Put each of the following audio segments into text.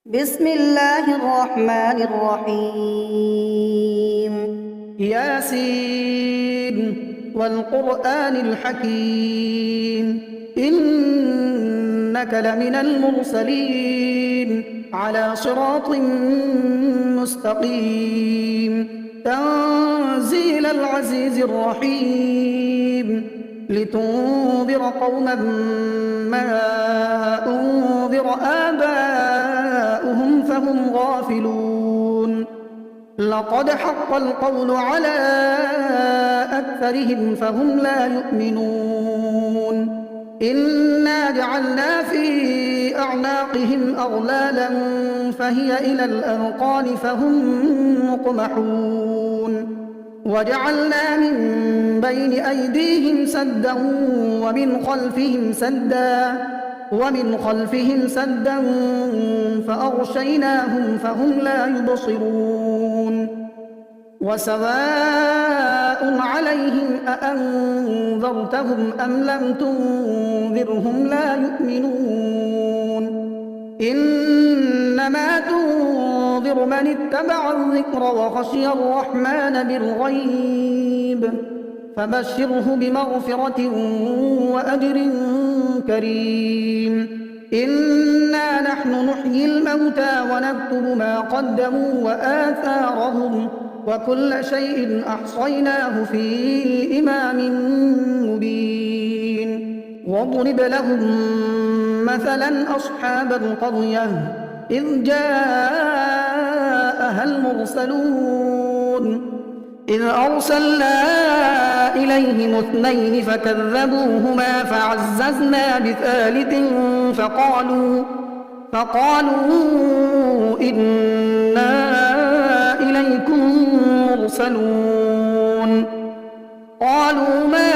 بسم الله الرحمن الرحيم. ياسين والقرآن الحكيم إنك لمن المرسلين على صراط مستقيم تنزيل العزيز الرحيم لتنذر قوما ما أنذر آباؤهم فهم غافلون لقد حق القول على أكثرهم فهم لا يؤمنون إنا جعلنا في أعناقهم أغلالا فهي إلى الأذقان فهم مقمحون وجعلنا من بين أيديهم سدا ومن خلفهم سدا فأغشيناهم فهم لا يبصرون وسواء عليهم أأنذرتهم أم لم تنذرهم لا يؤمنون إنما تنذر من اتبع الذكر وخشي الرحمن بالغيب فبشره بمغفرة وأجر كريم إنا نحن نحيي الموتى ونكتب ما قدموا وآثارهم وكل شيء أحصيناه في إمام مبين واضرب لهم مثلا أصحاب القرية إذ جاءها المرسلون إذ أرسلنا إليهم اثنين فكذبوهما فعززنا بثالث فقالوا إنا إليكم مرسلون قالوا ما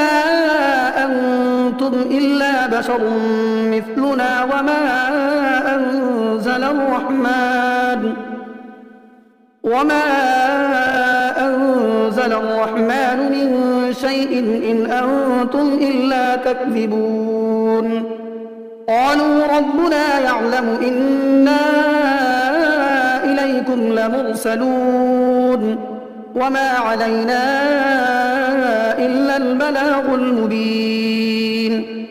أنتم إلا بشر مثلنا وما أنزل الرحمن من شيء إن أنتم إلا تكذبون قالوا ربنا يعلم إنا إليكم لمرسلون وما علينا إلا البلاغ المبين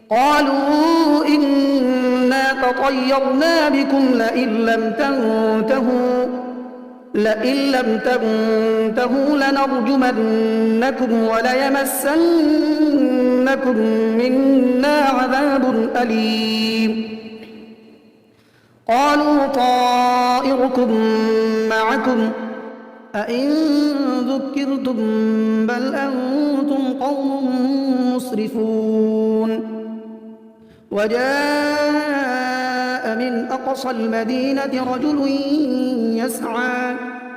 قالوا إنا تطيرنا بكم لئن لم تنتهوا لنرجمنكم وليمسنكم منا عذاب أليم قالوا طائركم معكم أئن ذكرتم بل أنتم قوم مسرفون وجاء من أقصى المدينة رجل يسعى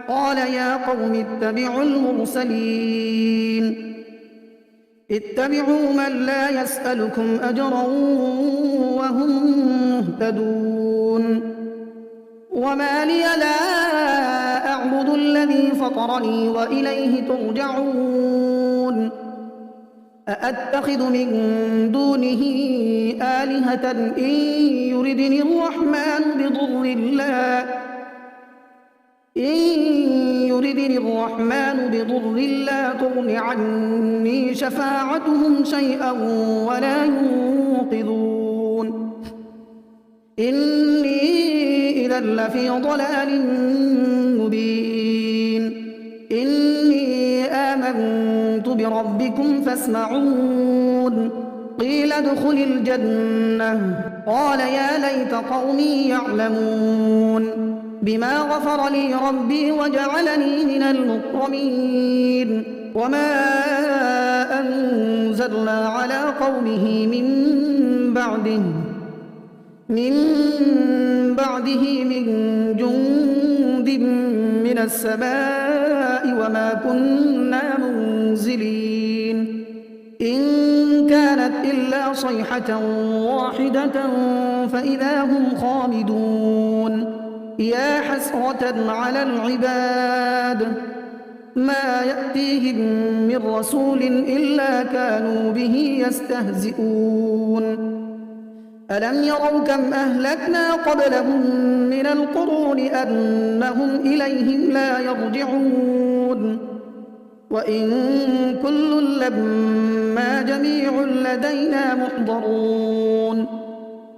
قال يا قوم اتبعوا المرسلين اتبعوا من لا يسألكم أجرا وهم مهتدون وما لي لا أعبد الذي فطرني وإليه ترجعون أأتخذ من دونه آلهة إن يردني الرحمن بضر لا تغن عني شفاعتهم شيئا ولا ينقذون إني إذا لفي ضلال مبين إني آمنت بربكم فاسمعون قيل ادخل الجنة قال يا ليت قومي يعلمون بما غفر لي ربي وجعلني من المكرمين وما أنزلنا على قومه من بعده من جند من السماء وما كنا منزلين إن كانت إلا صيحة واحدة فإذا هم خامدون يا حسرة على العباد ما يأتيهم من رسول إلا كانوا به يستهزئون ألم يروا كم أهلكنا قبلهم من القرون أنهم إليهم لا يرجعون وإن كل لما جميع لدينا محضرون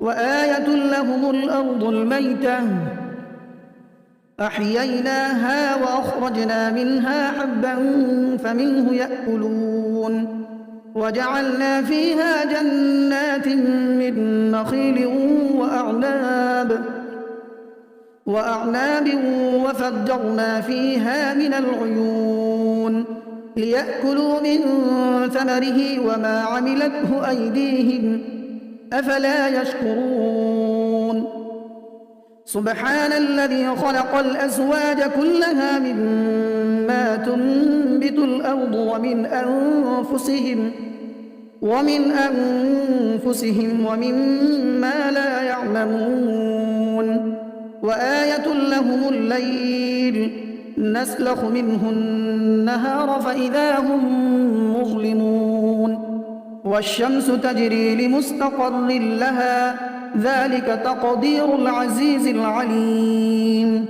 وآية لهم الأرض الميتة أحييناها وأخرجنا منها حبا فمنه يأكلون وجعلنا فيها جنات من نخيل وأعناب وفجرنا فيها من العيون ليأكلوا من ثمره وما عملته أيديهم أفلا يشكرون سبحان الذي خلق الأزواج كلها مما تنبت الأرض ومن أنفسهم ومما لا يعلمون وآية لهم الليل نسلخ منه النهار فإذا هم مظلمون والشمس تجري لمستقر لها ذلك تقدير العزيز العليم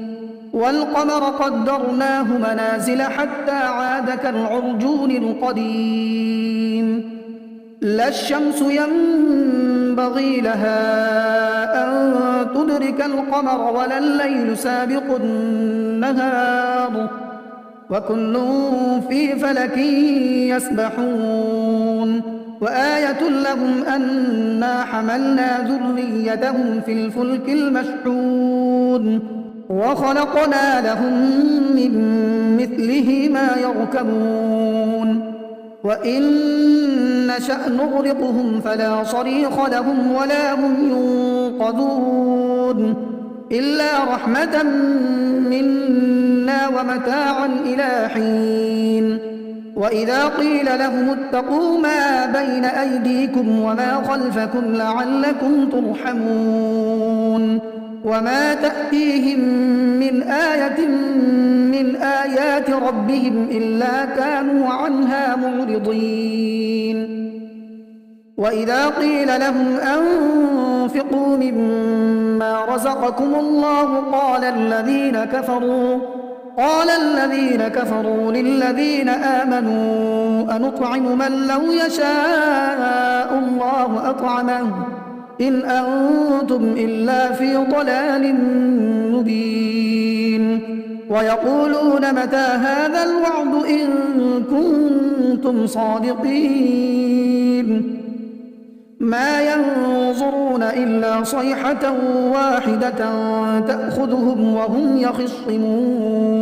والقمر قدرناه منازل حتى عاد كالعرجون القديم لا الشمس ينبغي لها أن تدرك القمر ولا الليل سابق النهار وكل في فلك يسبحون وآية لهم أنا حملنا ذريتهم في الفلك المشحون وخلقنا لهم من مثله ما يركبون وإن نشأ نغرقهم فلا صريخ لهم ولا هم ينقذون إلا رحمة منا ومتاعا إلى حين وإذا قيل لهم اتقوا ما بين أيديكم وما خلفكم لعلكم ترحمون وما تأتيهم من آية من آيات ربهم إلا كانوا عنها معرضين وإذا قيل لهم أنفقوا مما رزقكم الله قال الذين كفروا للذين آمنوا أنطعم من لو يشاء الله أطعمه إن أنتم إلا في ضلال مبين ويقولون متى هذا الوعد إن كنتم صادقين ما ينظرون إلا صيحة واحدة تأخذهم وهم يخصمون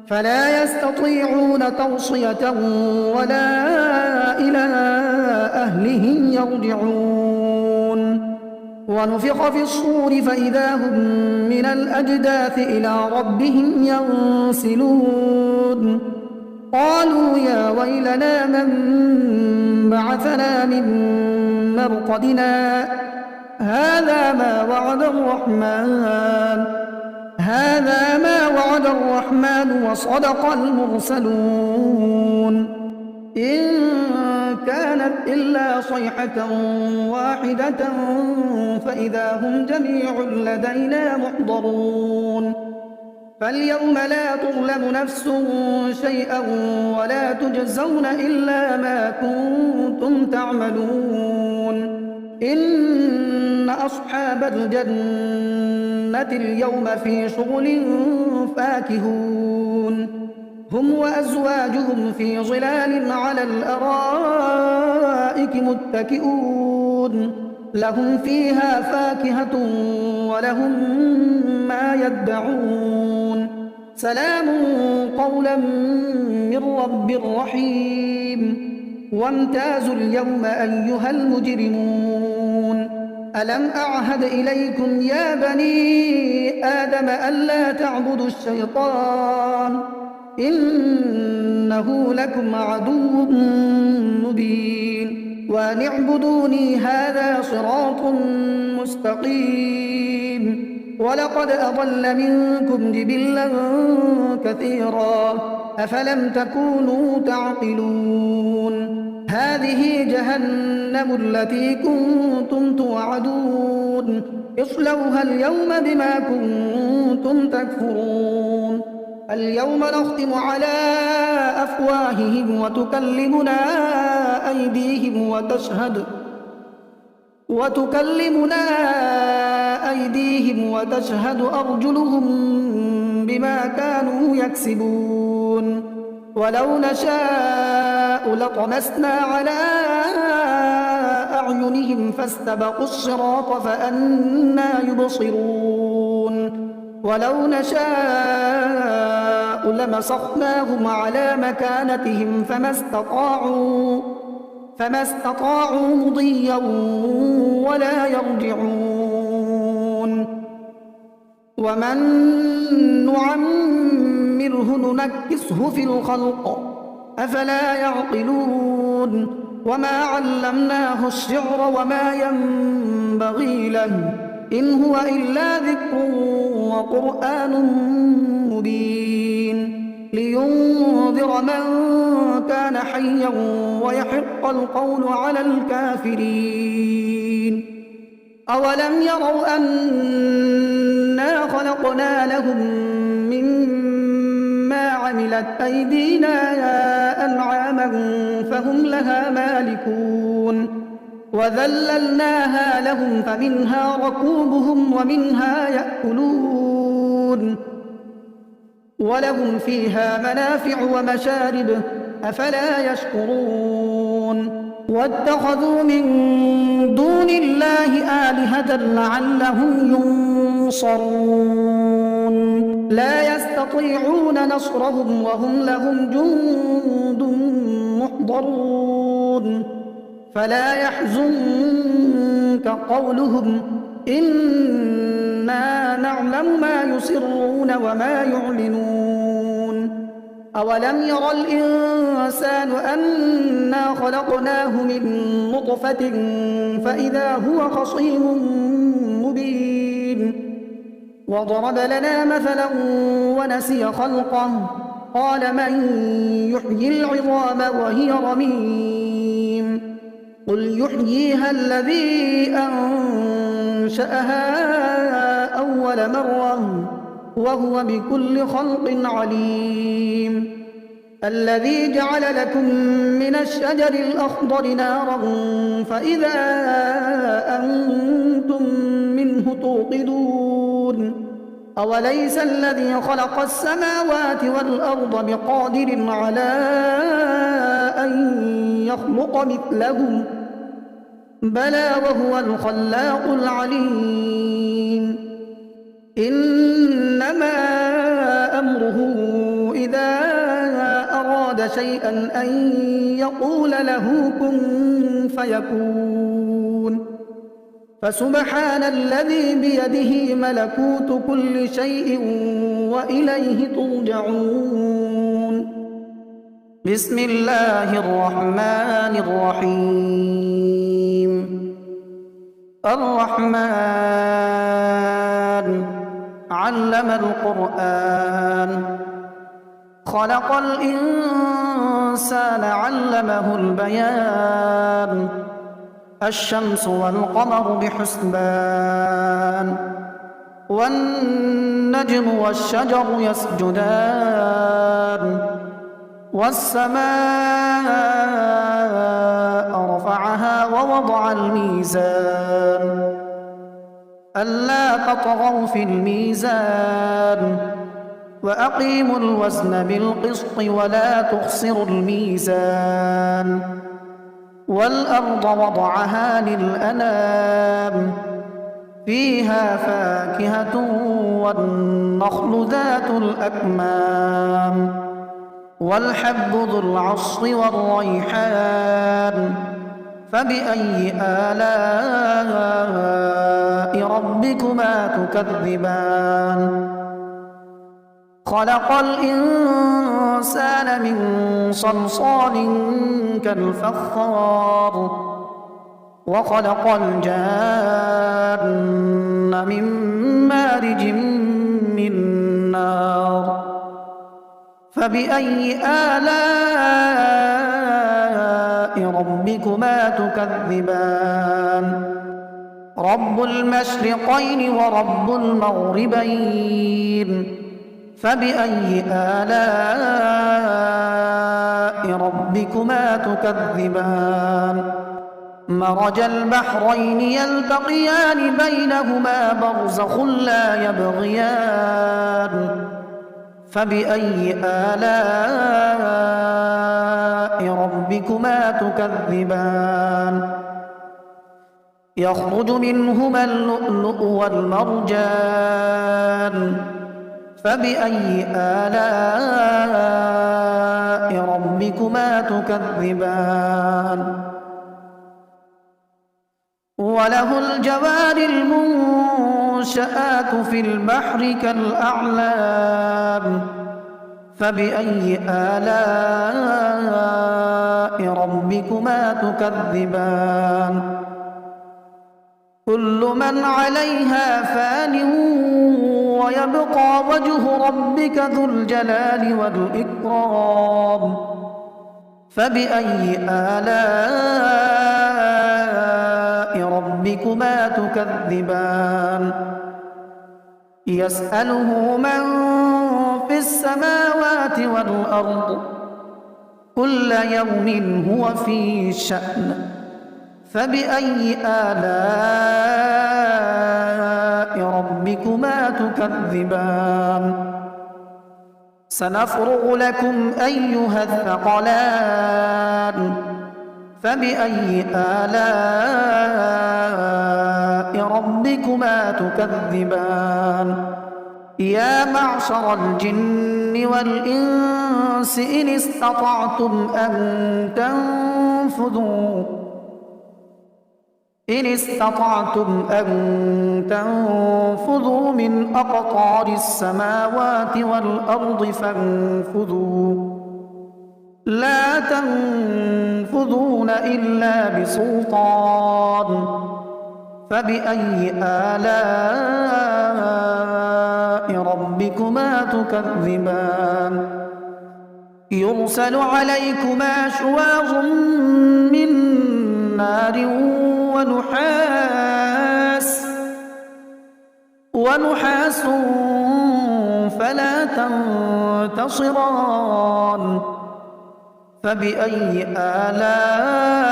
فلا يستطيعون توصية ولا إلى أهلهم يرجعون ونفخ في الصور فإذا هم من الأجداث إلى ربهم ينسلون قالوا يا ويلنا من بعثنا من مرقدنا هذا ما وعد الرحمن وصدق المرسلون إن كانت إلا صيحة واحدة فإذا هم جميع لدينا محضرون فاليوم لا تظلم نفس شيئا ولا تجزون إلا ما كنتم تعملون إن أصحاب الجنة اليوم في شغل فاكهون هم وأزواجهم في ظلال على الأرائك متكئون لهم فيها فاكهة ولهم ما يدعون سلام قولا من رب رحيم وامتازوا اليوم أيها المجرمون ألم أعهد إليكم يا بني آدم ألا تعبدوا الشيطان إنه لكم عدو مبين وأن اعبدوني هذا صراط مستقيم ولقد أضل منكم جبلا كثيرا أفلم تكونوا تعقلون هذه جهنم التي كنتم توعدون اصلوها اليوم بما كنتم تكفرون اليوم نختم على أفواههم وتكلمنا أيديهم وتشهد أرجلهم بما كانوا يكسبون ولو نشاء لطمسنا على أعينهم فاستبقوا الصراط فأنى يبصرون ولو نشاء لمسخناهم على مكانتهم فما استطاعوا مضيا ولا يرجعون ومن نعمره ننكسه في الخلق أفلا يعقلون وما علمناه الشعر وما ينبغي له إن هو إلا ذكر وقرآن مبين لينذر من كان حيا ويحق القول على الكافرين أولم يروا أنا خلقنا لهم مما عملت أيدينا أنعاما فهم لها مالكون وذللناها لهم فمنها ركوبهم ومنها يأكلون ولهم فيها منافع ومشارب أفلا يشكرون واتخذوا من دون الله آلهة لعلهم ينصرون لا يستطيعون نصرهم وهم لهم جند محضرون فلا يحزنك قولهم إنا نعلم ما يسرون وما يعلنون أولم ير الإنسان أنا خلقناه من نطفة فإذا هو خصيم مبين وضرب لنا مثلا ونسي خلقه قال من يحيي العظام وهي رميم قل يحييها الذي أنشأها أول مرة وهو بكل خلق عليم الذي جعل لكم من الشجر الأخضر نارا فإذا أنتم منه توقدون أوليس الذي خلق السماوات والأرض بقادر على أن يخلق مثلهم بلى وهو الخلاق العليم إنما أمره إذا أراد شيئا أن يقول له كن فيكون فسبحان الذي بيده ملكوت كل شيء وإليه ترجعون بسم الله الرحمن الرحيم الرحمن علم القرآن خلق الإنسان علمه البيان الشمس والقمر بحسبان والنجم والشجر يسجدان والسماء رفعها ووضع الميزان ألا تطغوا في الميزان وأقيموا الوزن بالقسط ولا تخسروا الميزان والأرض وضعها للأنام فيها فاكهة والنخل ذات الأكمام والحب ذو العصف والريحان فبأي آلاء ربكما تكذبان خلق الإنسان من صلصال كالفخار وخلق الجان من مارج من نار فبأي آلاء ربكما تكذبان رب المشرقين ورب المغربين فبأي آلاء ربكما تكذبان مرج البحرين يلتقيان بينهما برزخ لا يبغيان فبأي آلاء ربكما تكذبان يخرج منهما اللؤلؤ والمرجان فبأي آلاء ربكما تكذبان وله الجوار المنشآت في البحر كالأعلام فبأي آلاء ربكما تكذبان كل من عليها فان ويبقى وجه ربك ذو الجلال والإكرام فبأي آلاء ربكما تكذبان يسأله من في السماوات والأرض كل يوم هو في شأن فبأي آلاء ربكما تكذبان سنفرغ لكم أيها الثقلان فبأي آلاء ربكما تكذبان يا معشر الجن والإنس إن استطعتم أن تنفذوا من أقطار السماوات والأرض فانفذوا لا تنفذون إلا بسلطان فبأي آلاء ربكما تكذبان يرسل عليكما شواظ من نار ونحاس فلا تنتصران فبأي آلاء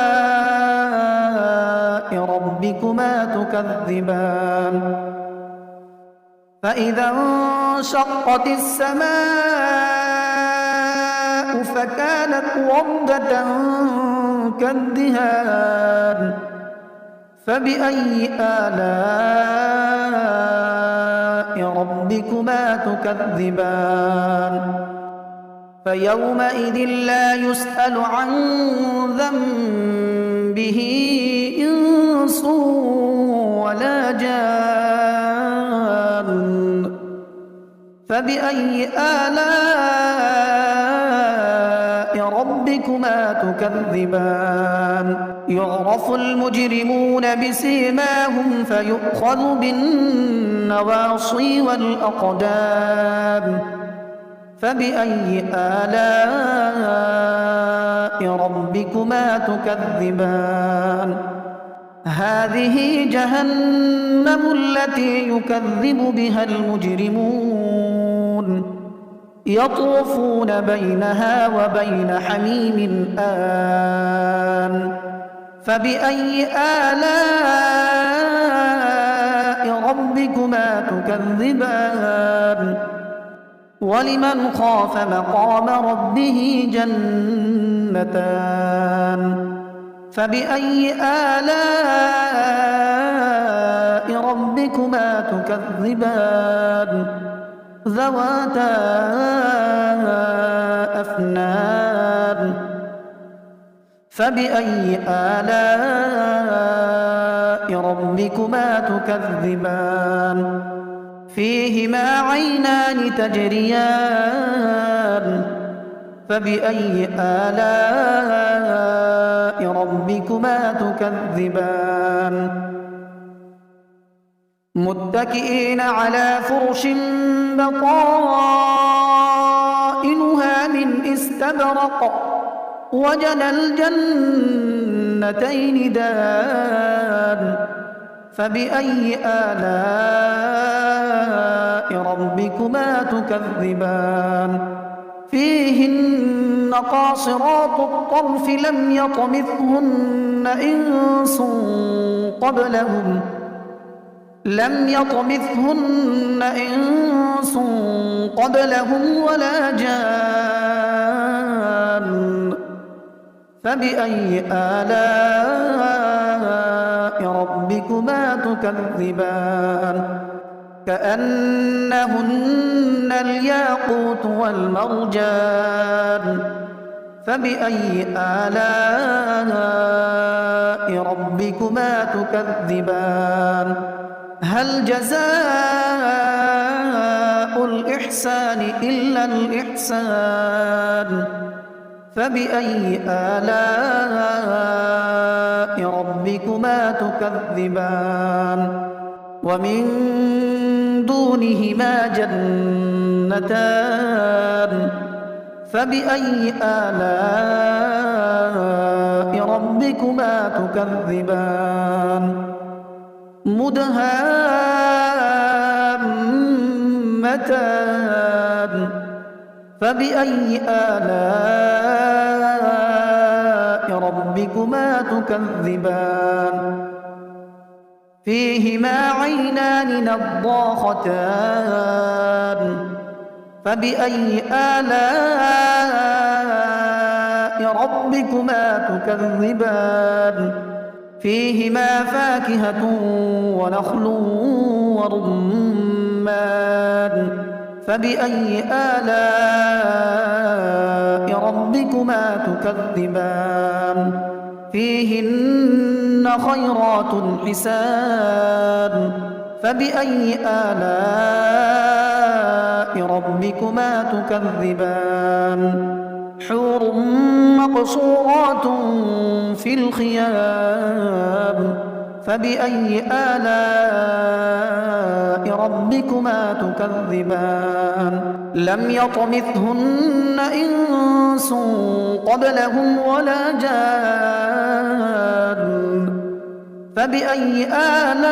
ربكما تكذبان فإذا انشقت السماء فكانت وردة كالدهان فبأي آلاء ربكما تكذبان فيومئذ لا يسأل عن ذنبه إنس ولا جان فبأي آلاء ربكما تكذبان يعرف المجرمون بسيماهم فيؤخذ بالنواصي والأقدام فبأي آلاء ربكما تكذبان هذه جهنم التي يكذب بها المجرمون يطوفون بينها وبين حميم آن فبأي آلاء ربكما تكذبان ولمن خاف مقام ربه جنتان فبأي آلاء ربكما تكذبان ذواتا أفنان فبأي آلاء ربكما تكذبان فيهما عينان تجريان فبأي آلاء ربكما تكذبان متكئين على فرش بطائنها من استبرق وجنى الجنتين دان فبأي آلاء ربكما تكذبان فيهن قاصرات الطرف لم يطمثهن إنس قبلهم ولا جان فبأي آلاء ربكما تكذبان كأنهن الياقوت والمرجان فبأي آلاء ربكما تكذبان هل جزاء الإحسان إلا الإحسان فبأي آلاء ربكما تكذبان ومن دونهما جنتان فبأي آلاء ربكما تكذبان مدهامتان فبأي آلاء ربكما تكذبان فيهما عينان نضاختان فبأي آلاء ربكما تكذبان فيهما فاكهة ونخل ورمان فبأي آلاء ربكما تكذبان فيهن خيرات حسان فبأي آلاء ربكما تكذبان حور مقصورات في الخيام فبأي آلاء ربكما تكذبان لم يطمثهن إنس قبلهم ولا جان فبأي آلاء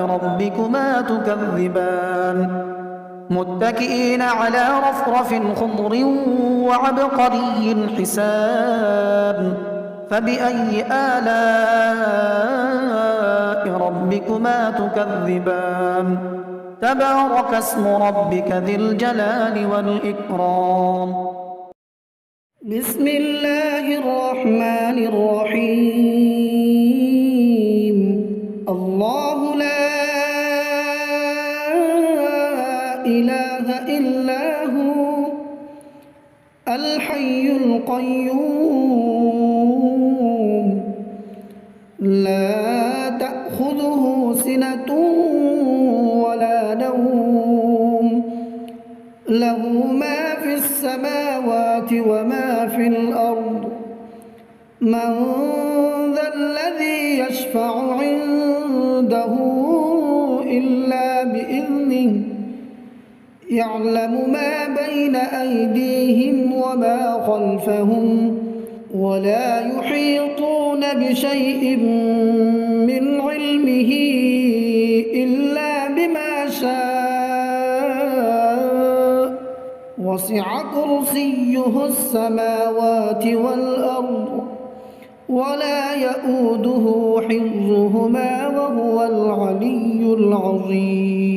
ربكما تكذبان متكئين على رفرف خضر وعبقري حسان فبأي آلاء ربكما تكذبان تبارك اسم ربك ذي الجلال والإكرام بسم الله الرحمن الرحيم الله لا إله إلا هو الحي القيوم لا تأخذه سنة ولا نوم له ما في السماوات وما في الأرض من ذا الذي يشفع عنده إلا بإذنه يعلم ما بين أيديهم وما خلفهم ولا يحيطون بشيء من علمه إلا بما شاء وسع كرسيه السماوات والأرض ولا يؤوده حفظهما وهو العلي العظيم